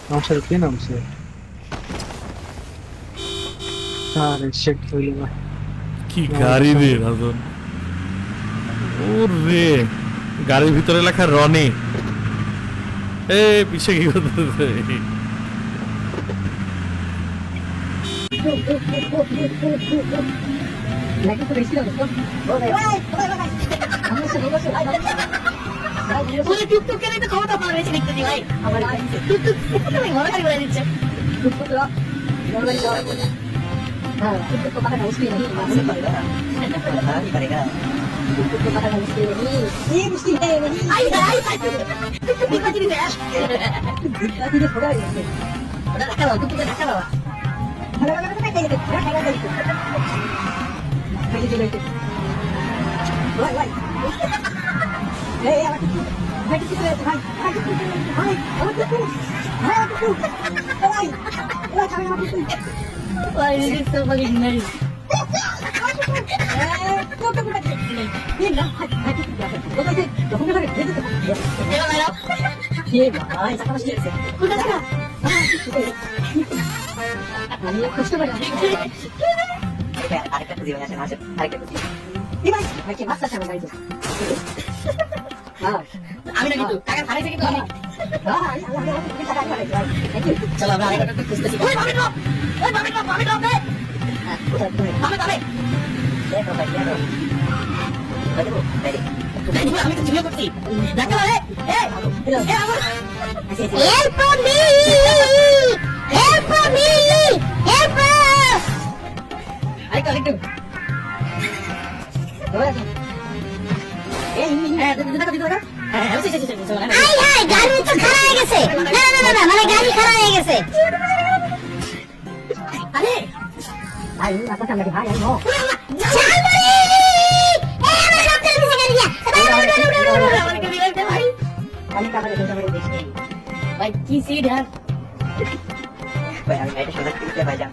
আমার সাথে কে নামছে? আরে শেট হইল না। কি গাড়ি রে রাজন, ওরে গাড়ির ভিতরে লেখা রনি। এ পিছে কি করতেছে? টুকটুক কেন তো ক্ষমতা পাওয়া গেছে দেখতে ভাই আমার টুকটুক তুমি মনে গাড়ি বলে দিচ্ছে টুকটুক তো মনে গাড়ি যাওয়া হ্যাঁ টুকটুক তো পাকা মুশকিল नहीं मालूम पड़ेगा नहीं करेगा टुकटुक तो पाका मुश्किल नहीं ये मुश्किल है नहीं आई टुकटुक की बात नहीं है बात नहीं थोड़ा है थोड़ा रखा हुआ टुकटुक रखा हुआ थोड़ा थोड़ा क्या है थोड़ा खाना दे खाली चले भाई भाई ए यार भाई किसी तरह भाई भाई और टुकटुक भाई टुकटुक भाई भाई खाना मत भाई ये तो बड़ी नहीं ये ना ये भाई ऐसा मत कीजिए कुछ लगा ये कुछ तो बड़ा আরেকটা খুঁজে আসে মাসে আরেকটা খুঁজে এই ভাই ভাই কি মাস্টার সামনে গাইছে আমি না কিন্তু টাকা হারাইছে কিন্তু আমি চলো আমরা আরেকটা খুঁজতেছি ওই ভাবি ড্রপ ওই ভাবি ড্রপ দে ভাবি ভাবি দেখো ভাই দেখো দেখো এই আমি তো চিন্তা করছি দেখো রে help me help me help আরেকটু গাড়ি তো খারাপ হয়ে গেছে না মানে গাড়ি খারাপ হয়ে গেছে আরে ভাই আপনার সামনে ভাই আই নো ভাই কি সিট यार ভাই আমি এটা সোজা কিনতে ভাই যা